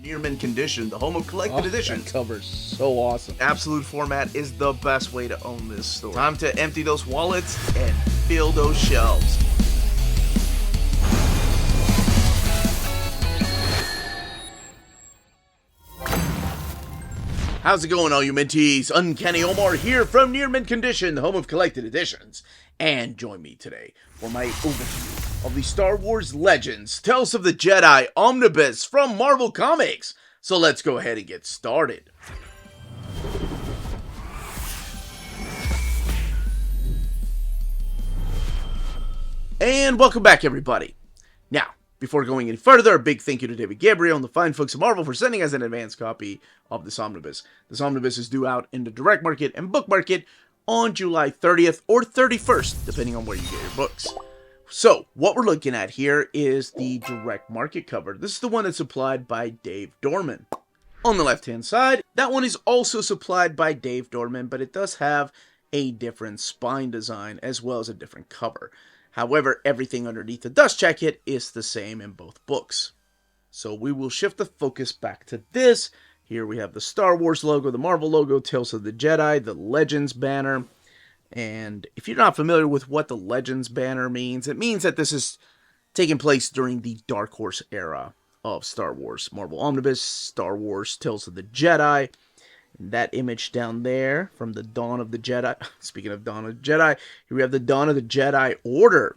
Near mint condition, the home of collected editions. That cover's so awesome. Absolute format is the best way to own this store. Time to empty those wallets and fill those shelves. How's it going, all you minties? Uncanny Omar here from Near Mint Condition, the home of collected editions. And join me today for my overview of the Star Wars Legends, Tales of the Jedi Omnibus from Marvel Comics. So let's go ahead and get started. And welcome back, everybody. Now, before going any further, a big thank you to David Gabriel and the fine folks at Marvel for sending us an advance copy of this omnibus. This omnibus is due out in the direct market and book market on July 30th or 31st, depending on where you get your books. So, what we're looking at here is the direct market cover. This is the one that's supplied by Dave Dorman. On the left-hand side, that one is also supplied by Dave Dorman, but it does have a different spine design as well as a different cover. However, everything underneath the dust jacket is the same in both books. So we will shift the focus back to this. Here we have the Star Wars logo, the Marvel logo, Tales of the Jedi, the Legends banner. And if you're not familiar with what the Legends banner means, it means that this is taking place during the Dark Horse era of Star Wars. Marvel Omnibus, Star Wars, Tales of the Jedi. And that image down there from the Dawn of the Jedi. Speaking of Dawn of the Jedi, here we have the Dawn of the Jedi Order.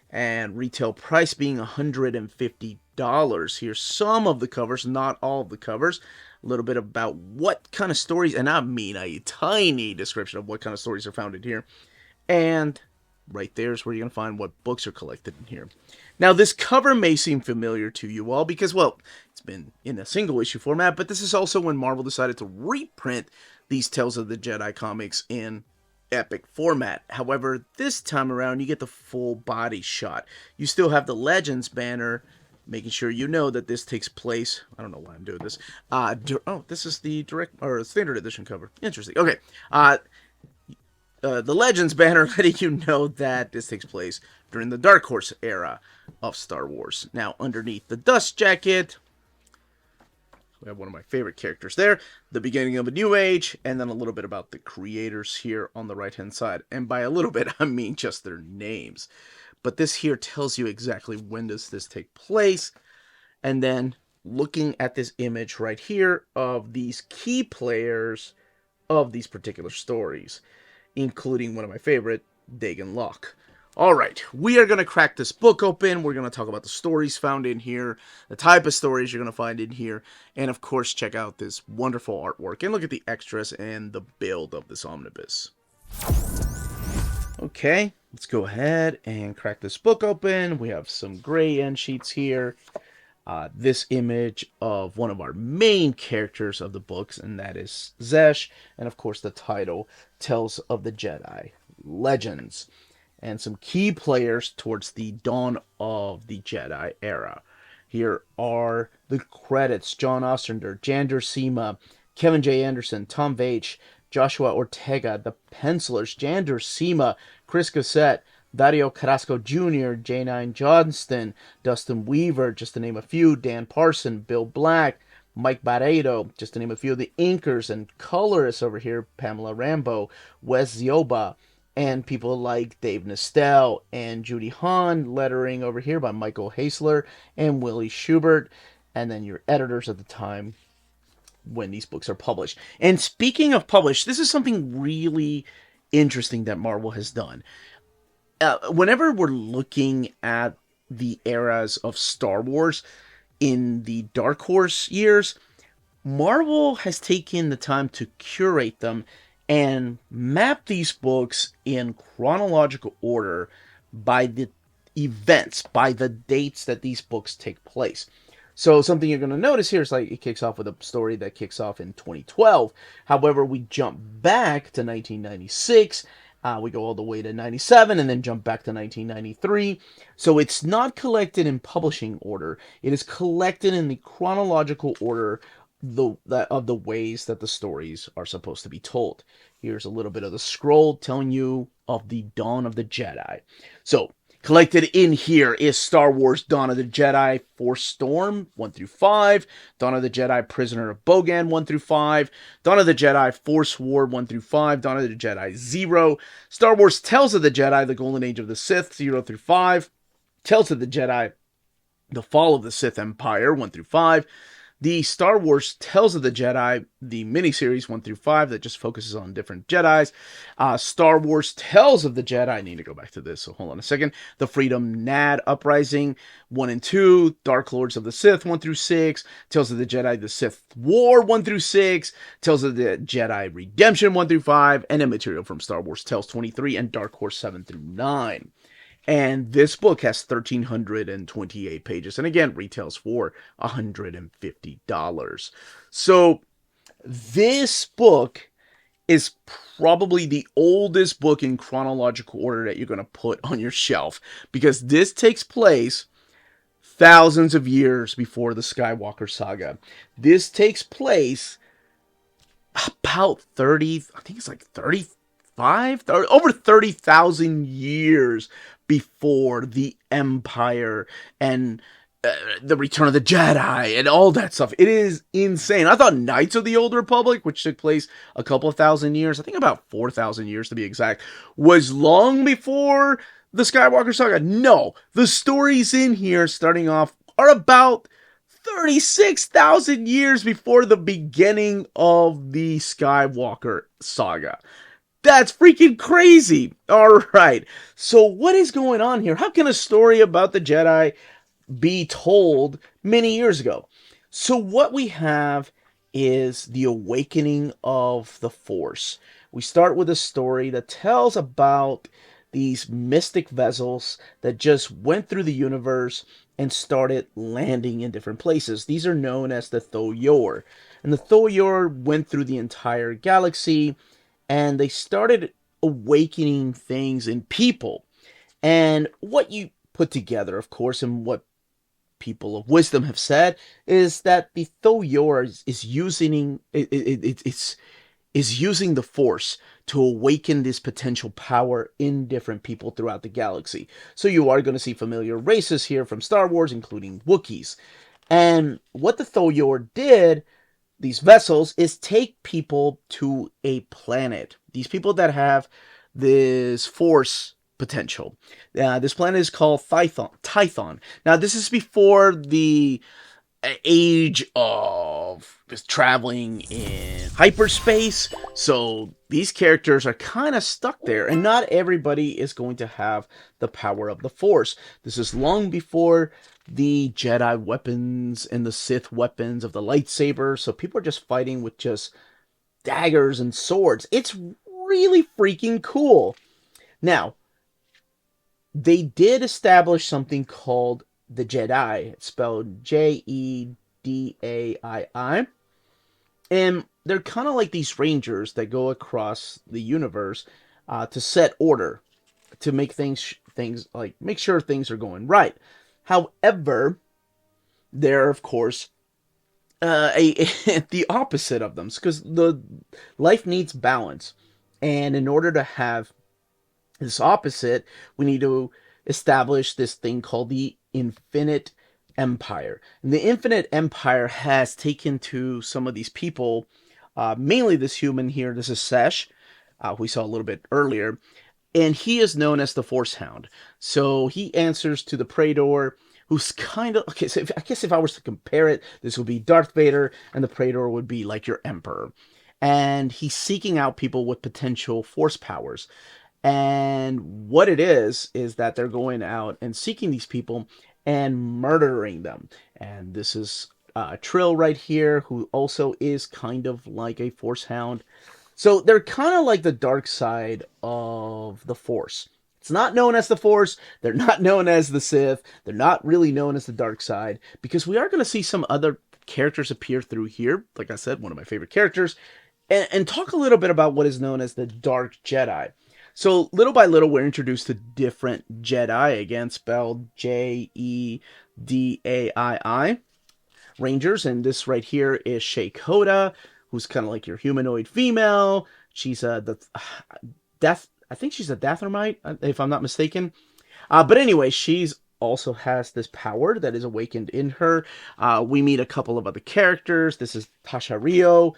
And retail price being $150. Here's some of the covers, not all of the covers. A little bit about what kind of stories, and I mean a tiny description of what kind of stories are found in here. And right there is where you're going to find what books are collected in here. Now, this cover may seem familiar to you all because, well, it's been in a single issue format, but this is also when Marvel decided to reprint these Tales of the Jedi comics in epic format. However, this time around, you get the full body shot. You still have the Legends banner, making sure you know that this takes place. I don't know why I'm doing this. This is the direct or standard edition cover. Interesting. Okay. The Legends banner letting you know that this takes place during the Dark Horse era of Star Wars. Now, underneath the dust jacket, we have one of my favorite characters there, the beginning of a new age, and then a little bit about the creators here on the right-hand side. And by a little bit, I mean just their names. But this here tells you exactly when does this take place. And then looking at this image right here of these key players of these particular stories, including one of my favorite, Dagon Locke. Alright, we are going to crack this book open. We're going to talk about the stories found in here, the type of stories you're going to find in here, and of course check out this wonderful artwork and look at the extras and the build of this omnibus. Okay, let's go ahead and crack this book open. We have some gray end sheets here. This image of one of our main characters of the books, and that is Zesh, and of course the title, Tales of the Jedi Legends, and some key players towards the dawn of the Jedi era. Here are the credits: John Ostrander, Jander Sema, Kevin J. Anderson, Tom Veitch, Joshua Ortega, the pencilers, Jander Sema, Chris Gossett, Dario Carrasco Jr., J9 Johnston, Dustin Weaver, just to name a few, Dan Parson, Bill Black, Mike Barreto, just to name a few of the inkers and colorists over here, Pamela Rambo, Wes Zioba, and people like Dave Nestel and Judy Hahn, lettering over here by Michael Hasler and Willie Schubert, and then your editors at the time when these books are published. And speaking of published, this is something really interesting that Marvel has done. Whenever we're looking at the eras of Star Wars in the Dark Horse years, Marvel has taken the time to curate them and map these books in chronological order by the events, by the dates that these books take place. So something you're going to notice here is like it kicks off with a story that kicks off in 2012. However, we jump back to 1996. We go all the way to 97 and then jump back to 1993. So it's not collected in publishing order. It is collected in the chronological order of the ways that the stories are supposed to be told. Here's a little bit of the scroll telling you of the dawn of the Jedi. So Collected in here is Star Wars Dawn of the Jedi Force Storm 1 through 5, Dawn of the Jedi Prisoner of Bogan 1 through 5, Dawn of the Jedi Force War 1 through 5, Dawn of the Jedi 0, Star Wars Tales of the Jedi The Golden Age of the Sith 0 through 5, Tales of the Jedi The Fall of the Sith Empire 1 through 5, the Star Wars Tales of the Jedi, the miniseries 1 through 5 that just focuses on different Jedis. Star Wars Tales of the Jedi, I need to go back to this, so hold on a second. The Freedom Nad Uprising 1 and 2, Dark Lords of the Sith 1 through 6, Tales of the Jedi The Sith War 1 through 6, Tales of the Jedi Redemption 1 through 5, and then material from Star Wars Tales 23 and Dark Horse 7 through 9. And this book has 1,328 pages. And again, retails for $150. So this book is probably the oldest book in chronological order that you're going to put on your shelf. Because this takes place thousands of years before the Skywalker saga. This takes place about 30, I think it's like 30, over 30,000 years before the Empire and the Return of the Jedi and all that stuff. It is insane. I thought Knights of the Old Republic, which took place a couple of thousand years, I think about 4,000 years to be exact, was long before the Skywalker saga. No, the stories in here starting off are about 36,000 years before the beginning of the Skywalker saga. That's freaking crazy. All right. So what is going on here? How can a story about the Jedi be told many years ago? So what we have is the awakening of the Force. We start with a story that tells about these mystic vessels that just went through the universe and started landing in different places. These are known as the Thoyor. And the Thoyor went through the entire galaxy, and they started awakening things in people. And what you put together, of course, and what people of wisdom have said, is that the Thoyor is using using the Force to awaken this potential power in different people throughout the galaxy. So you are going to see familiar races here from Star Wars, including Wookiees. And what the Thoyor did, these vessels, is take people to a planet. These people that have this Force potential. This planet is called Tython. Now, this is before the age of traveling in hyperspace, so these characters are kind of stuck there, and not everybody is going to have the power of the Force. This is long before the Jedi weapons and the Sith weapons of the lightsaber, so people are just fighting with just daggers and swords. It's really freaking cool. Now, they did establish something called the Jedi. It's spelled Jedai. And they're kind of like these rangers that go across the universe to set order, to make things like make sure things are going right. However, they're of course the opposite of them, because the life needs balance, and in order to have this opposite, we need to establish this thing called the Infinite Empire. And the Infinite Empire has taken to some of these people, mainly this human here. This is Sesh, who we saw a little bit earlier, and he is known as the Force Hound. So he answers to the Praetor, who's kind of, okay, so I guess if I was to compare it, this would be Darth Vader, and the Praetor would be like your Emperor. And he's seeking out people with potential Force powers. And what it is that they're going out and seeking these people and murdering them. And this is Trill right here, who also is kind of like a Force Hound. So they're kind of like the dark side of the Force. It's not known as the Force. They're not known as the Sith. They're not really known as the dark side, because we are going to see some other characters appear through here. Like I said, one of my favorite characters. And talk a little bit about what is known as the Dark Jedi. So little by little, we're introduced to different Jedi, again spelled Jedai, Rangers, and this right here is Shakoda, who's kind of like your humanoid female. She's I think she's a Dathermite, if I'm not mistaken. But anyway, she's also has this power that is awakened in her. We meet a couple of other characters. This is Tasha Rio,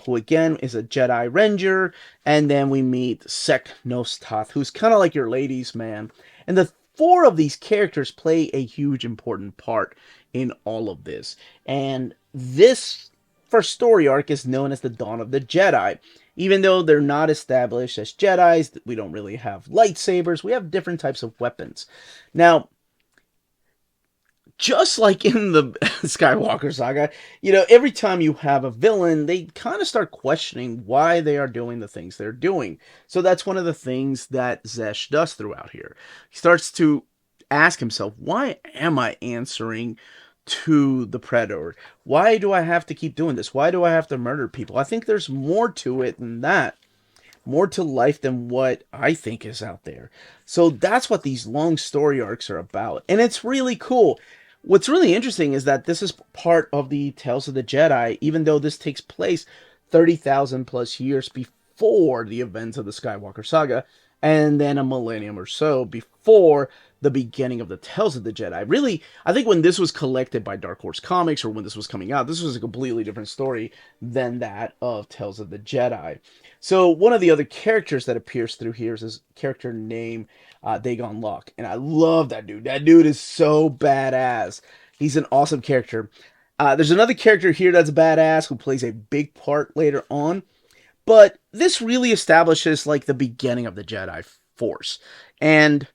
who again is a Jedi Ranger, and then we meet Sek Nostoth, who's kind of like your ladies' man. And the four of these characters play a huge important part in all of this. And this first story arc is known as the Dawn of the Jedi. Even though they're not established as Jedis, we don't really have lightsabers, we have different types of weapons. Now, just like in the Skywalker saga, every time you have a villain, they kind of start questioning why they are doing the things they're doing. So that's one of the things that Zesh does throughout here. He starts to ask himself, why am I answering to the Predator? Why do I have to keep doing this? Why do I have to murder people? I think there's more to it than that. More to life than what I think is out there. So that's what these long story arcs are about. And it's really cool. What's really interesting is that this is part of the Tales of the Jedi, even though this takes place 30,000 plus years before the events of the Skywalker saga, and then a millennium or so before the beginning of the Tales of the Jedi. Really, I think when this was collected by Dark Horse Comics, or when this was coming out, this was a completely different story than that of Tales of the Jedi. So one of the other characters that appears through here is this character named Dagon Locke, and I love that dude. That dude is so badass. He's an awesome character. There's another character here that's badass who plays a big part later on, but this really establishes like the beginning of the Jedi Force and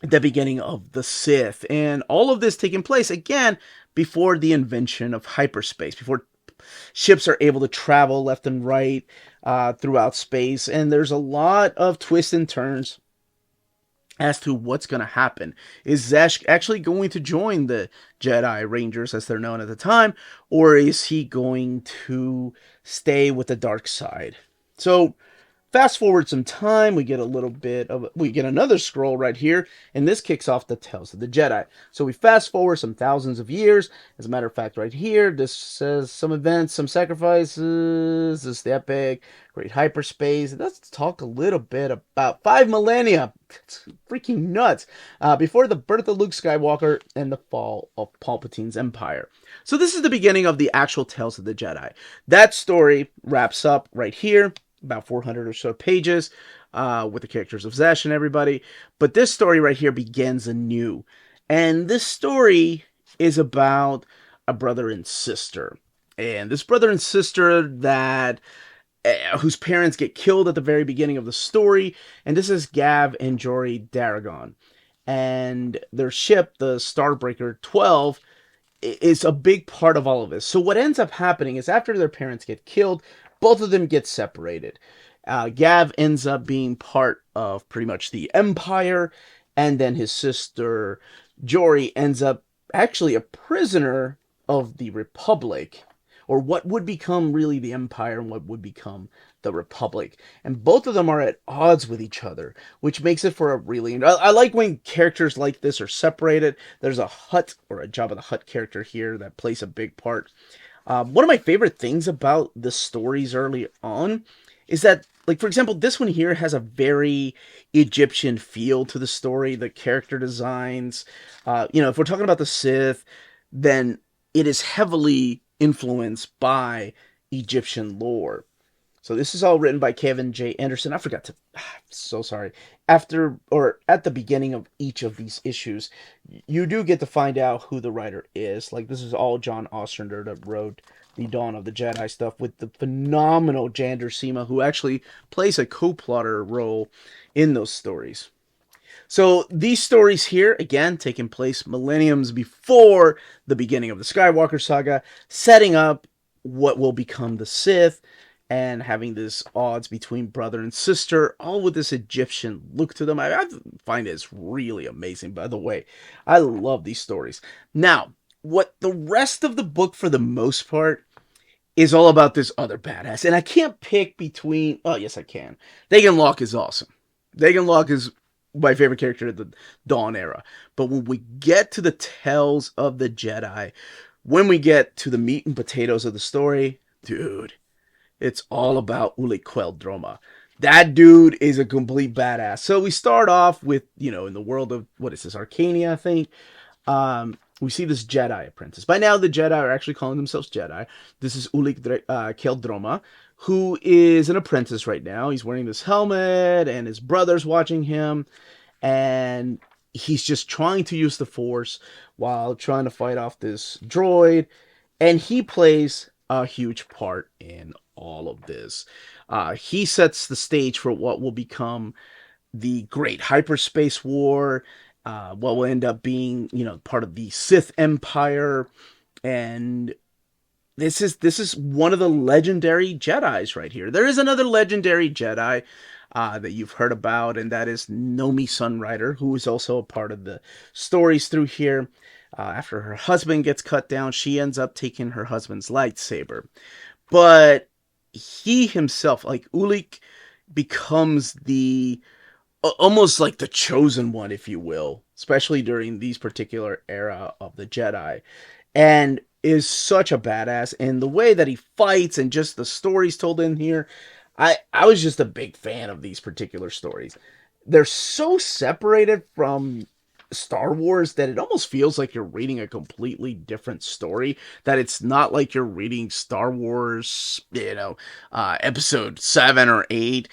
the beginning of the Sith, and all of this taking place again before the invention of hyperspace, before ships are able to travel left and right throughout space, and there's a lot of twists and turns as to what's going to happen. Is Zesh actually going to join the Jedi Rangers, as they're known at the time, or is he going to stay with the dark side? So, fast forward some time, we get another scroll right here, and this kicks off the Tales of the Jedi. So we fast forward some thousands of years. As a matter of fact, right here, this says some events, some sacrifices. This is the epic, Great Hyperspace. Let's talk a little bit about 5 millennia. It's freaking nuts. Before the birth of Luke Skywalker and the fall of Palpatine's empire. So this is the beginning of the actual Tales of the Jedi. That story wraps up right here. About 400 or so pages with the characters of Zesh and everybody. But this story right here begins anew. And this story is about a brother and sister. And this brother and sister that whose parents get killed at the very beginning of the story. And this is Gav and Jory Daragon. And their ship, the Starbreaker 12, is a big part of all of this. So what ends up happening is after their parents get killed, both of them get separated. Gav ends up being part of pretty much the Empire, and then his sister Jory ends up actually a prisoner of the Republic, or what would become really the Empire and what would become the Republic. And both of them are at odds with each other, which makes it for a really... I like when characters like this are separated. There's a Hutt, or a Jabba the Hutt character here that plays a big part. One of my favorite things about the stories early on is that, like, for example, this one here has a very Egyptian feel to the story, the character designs. If we're talking about the Sith, then it is heavily influenced by Egyptian lore. So this is all written by Kevin J. Anderson. I forgot to... so sorry. After, or at the beginning of each of these issues, you do get to find out who the writer is. Like, this is all John Ostrander that wrote the Dawn of the Jedi stuff with the phenomenal Jander Sema, who actually plays a co-plotter role in those stories. So these stories here, again, taking place millenniums before the beginning of the Skywalker saga, setting up what will become the Sith, and having this odds between brother and sister, all with this Egyptian look to them. I find it's really amazing, by the way. I love these stories. Now, what the rest of the book, for the most part, is all about this other badass. And I can't pick between... Oh, yes, I can. Dagon Locke is awesome. Dagon Locke is my favorite character of the Dawn era. But when we get to the Tales of the Jedi, when we get to the meat and potatoes of the story, dude... it's all about Uli Queldroma. That dude is a complete badass. So we start off with, in the world of, what is this, Arcania, I think. We see this Jedi apprentice. By now, the Jedi are actually calling themselves Jedi. This is Keldroma, who is an apprentice right now. He's wearing this helmet, and his brother's watching him, and he's just trying to use the Force while trying to fight off this droid, and he plays a huge part in all of this. He sets the stage for what will become the Great Hyperspace War, what will end up being, part of the Sith Empire, and this is one of the legendary Jedis right here. There is another legendary Jedi that you've heard about, and that is Nomi Sunrider, who is also a part of the stories through here. After her husband gets cut down, she ends up taking her husband's lightsaber. But he himself, like Ulik, becomes the almost like the chosen one, if you will, especially during these particular era of the Jedi, and is such a badass. And the way that he fights and just the stories told in here, I was just a big fan of these particular stories. They're so separated from Star Wars that it almost feels like you're reading a completely different story. That it's not like you're reading Star Wars, episode 7 or 8.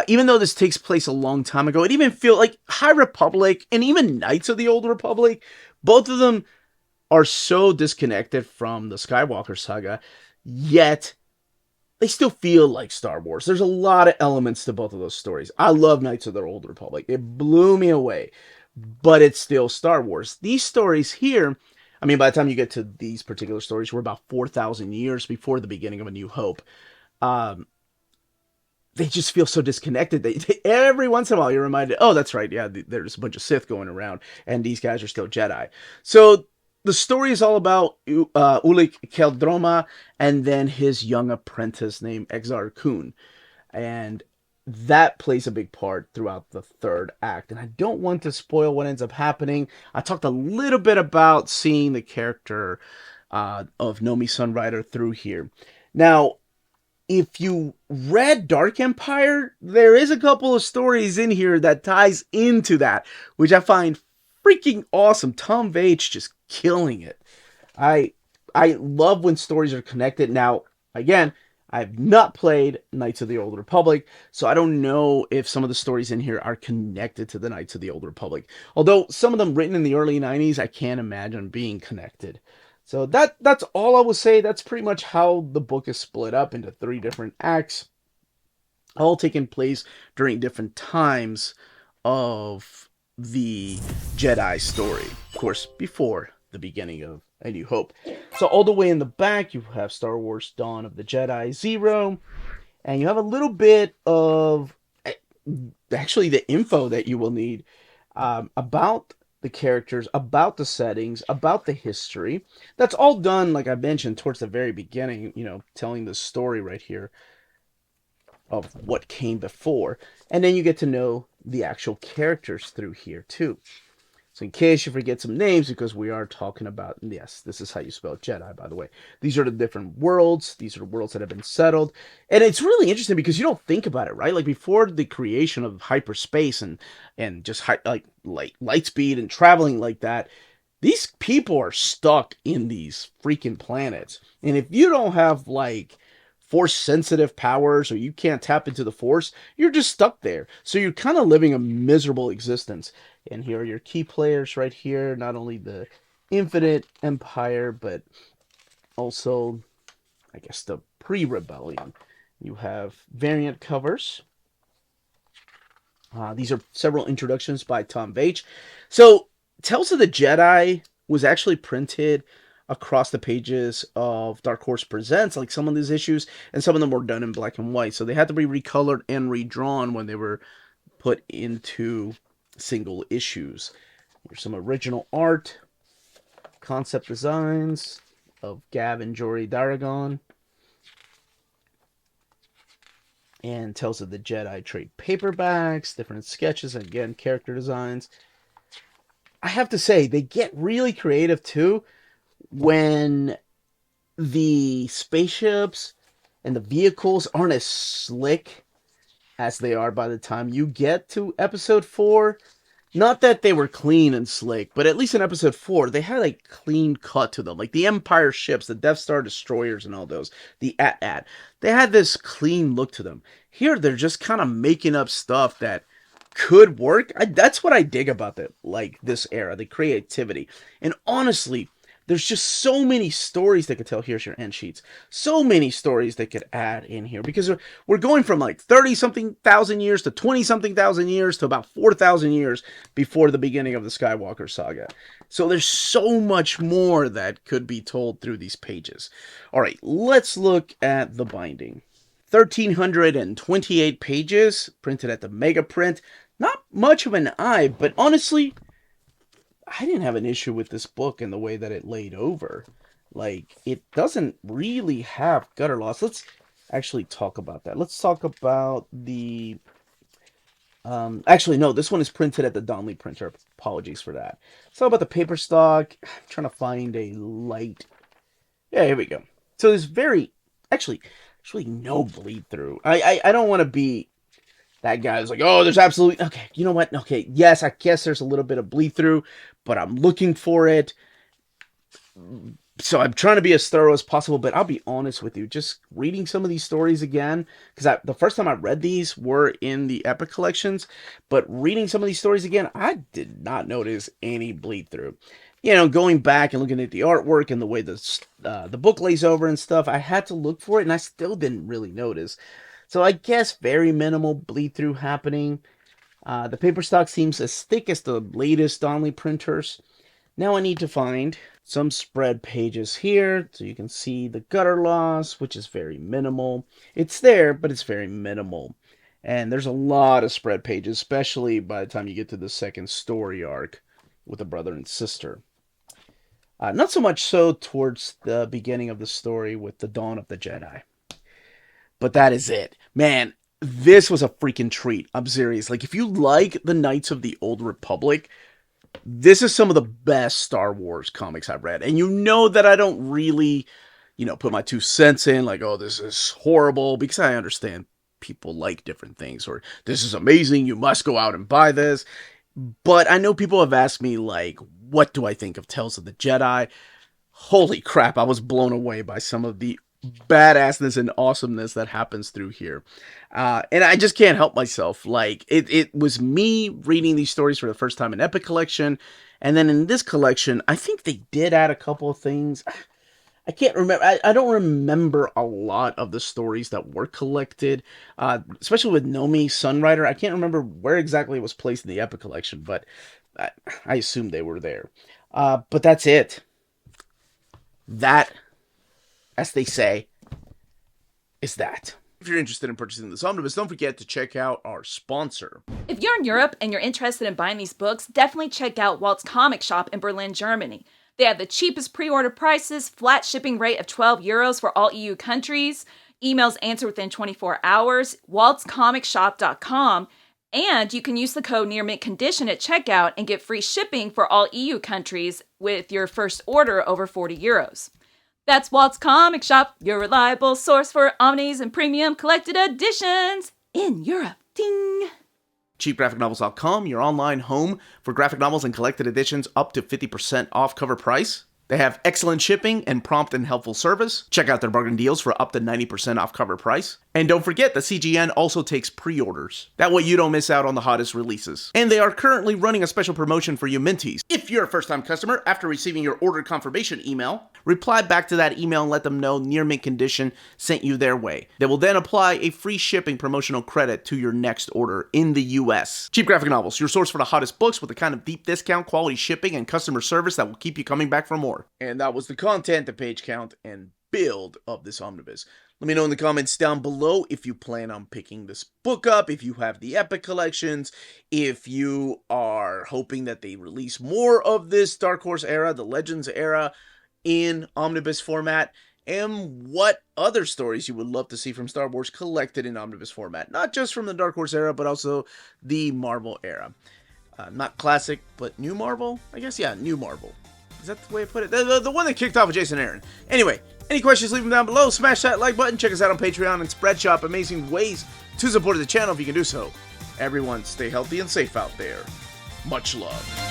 Even though this takes place a long time ago, it even feels like High Republic and even Knights of the Old Republic, both of them are so disconnected from the Skywalker saga, yet they still feel like Star Wars. There's a lot of elements to both of those stories. I love Knights of the Old Republic. It blew me away, but it's still Star Wars. These stories here, I mean, by the time you get to these particular stories, we're about 4,000 years before the beginning of A New Hope. They just feel so disconnected. Every once in a while you're reminded, oh, that's right, yeah, there's a bunch of Sith going around, and these guys are still Jedi. So the story is all about Ulik Keldroma and then his young apprentice named Exar Kun. And that plays a big part throughout the third act. And I don't want to spoil what ends up happening. I talked a little bit about seeing the character of Nomi Sunrider through here. Now, if you read Dark Empire, there is a couple of stories in here that ties into that, which I find freaking awesome. Tom Veitch just killing it. I love when stories are connected. Now, again, I've not played Knights of the Old Republic, so I don't know if some of the stories in here are connected to the Knights of the Old Republic. Although some of them written in the early 90s, I can't imagine being connected. So that's all I will say. That's pretty much how the book is split up into 3 different acts, all taking place during different times of the Jedi story. Of course, before the beginning of A New Hope. So all the way in the back, you have Star Wars Dawn of the Jedi 0, and you have a little bit of actually the info that you will need about the characters, about the settings, about the history. That's all done, like I mentioned, towards the very beginning, telling the story right here of what came before. And then you get to know the actual characters through here, too. So in case you forget some names, because we are talking about, yes, this is how you spell Jedi, by the way. These are the different worlds. These are the worlds that have been settled. And it's really interesting because you don't think about it, right? Like before the creation of hyperspace and just like light speed and traveling like that, these people are stuck in these freaking planets. And if you don't have like force sensitive powers or you can't tap into the force, you're just stuck there. So you're kind of living a miserable existence. And here are your key players right here. Not only the Infinite Empire, but also, I guess, the pre-rebellion. You have variant covers. These are several introductions by Tom Veitch. So, Tales of the Jedi was actually printed across the pages of Dark Horse Presents, like some of these issues, and some of them were done in black and white. So they had to be recolored and redrawn when they were put into single issues. Here's some original art, concept designs of Gab and Jory Daragon, and Tales of the Jedi trade paperbacks, different sketches, and again, character designs. I have to say, they get really creative too when the spaceships and the vehicles aren't as slick as they are by the time you get to episode 4. Not that they were clean and slick, but at least in episode 4, they had a clean cut to them. Like the Empire ships, the Death Star destroyers and all those, the AT-AT. They had this clean look to them. Here, they're just kind of making up stuff that could work. That's what I dig about this era, the creativity. And honestly, there's just so many stories they could tell. Here's your end sheets. So many stories they could add in here because we're going from like 30-something thousand years to 20-something thousand years to about 4,000 years before the beginning of the Skywalker saga. So there's so much more that could be told through these pages. All right, let's look at the binding. 1,328 pages, printed at the mega print. Not much of an eye, but honestly, I didn't have an issue with this book and the way that it laid over. Like, it doesn't really have gutter loss. Let's actually talk about that. Let's talk about the... actually, no, this one is printed at the Donley printer. Apologies for that. Let's talk about the paper stock. I'm trying to find a light... Yeah, here we go. So there's actually no bleed through. I don't want to be that guy who's like, oh, there's absolutely... Okay, you know what? Okay, yes, I guess there's a little bit of bleed through, but I'm looking for it. So I'm trying to be as thorough as possible, but I'll be honest with you. Just reading some of these stories again, because the first time I read these were in the Epic collections, but reading some of these stories again, I did not notice any bleed through. You know, going back and looking at the artwork and the way the book lays over and stuff, I had to look for it, and I still didn't really notice. So I guess very minimal bleed through happening. The paper stock seems as thick as the latest Donley printers. Now I need to find some spread pages here so you can see the gutter loss, which is very minimal. It's there, but it's very minimal. And there's a lot of spread pages, especially by the time you get to the second story arc with a brother and sister. Not so much so towards the beginning of the story with the Dawn of the Jedi. But that is it. Man, this was a freaking treat. I'm serious. Like, if you like the Knights of the Old Republic, this is some of the best Star Wars comics I've read. And you know that I don't really, put my 2 cents in, like, oh, this is horrible, because I understand people like different things, or this is amazing, you must go out and buy this. But I know people have asked me, like, what do I think of Tales of the Jedi? Holy crap, I was blown away by some of the badassness and awesomeness that happens through here. And I just can't help myself. Like, it was me reading these stories for the first time in Epic Collection, and then in this collection, I think they did add a couple of things. I can't remember. I don't remember a lot of the stories that were collected, especially with Nomi Sunrider. I can't remember where exactly it was placed in the Epic Collection, but I assume they were there. But that's it. That, as they say, is that. If you're interested in purchasing this omnibus, don't forget to check out our sponsor. If you're in Europe and you're interested in buying these books, definitely check out Walt's Comic Shop in Berlin, Germany. They have the cheapest pre-order prices, flat shipping rate of €12 for all EU countries, emails answered within 24 hours, waltscomicshop.com, and you can use the code nearmintcondition at checkout and get free shipping for all EU countries with your first order over €40. That's Walt's Comic Shop, your reliable source for omnis and premium collected editions in Europe. Ding! CheapGraphicNovels.com, your online home for graphic novels and collected editions up to 50% off cover price. They have excellent shipping and prompt and helpful service. Check out their bargain deals for up to 90% off cover price. And don't forget, the CGN also takes pre-orders. That way you don't miss out on the hottest releases. And they are currently running a special promotion for you Minties. If you're a first-time customer, after receiving your order confirmation email, reply back to that email and let them know Near Mint Condition sent you their way. They will then apply a free shipping promotional credit to your next order in the US. Cheap Graphic Novels, your source for the hottest books with the kind of deep discount, quality shipping, and customer service that will keep you coming back for more. And that was the content, the page count, and build of this omnibus. Let me know in the comments down below if you plan on picking this book up, if you have the Epic collections, if you are hoping that they release more of this Dark Horse era, the Legends era, in omnibus format, and what other stories you would love to see from Star Wars collected in omnibus format. Not just from the Dark Horse era, but also the Marvel era. Not classic, but new Marvel? I guess, yeah, new Marvel. Is that the way I put it? The one that kicked off with Jason Aaron. Anyway, any questions, leave them down below. Smash that like button. Check us out on Patreon and Spreadshop. Amazing ways to support the channel if you can do so. Everyone, stay healthy and safe out there. Much love.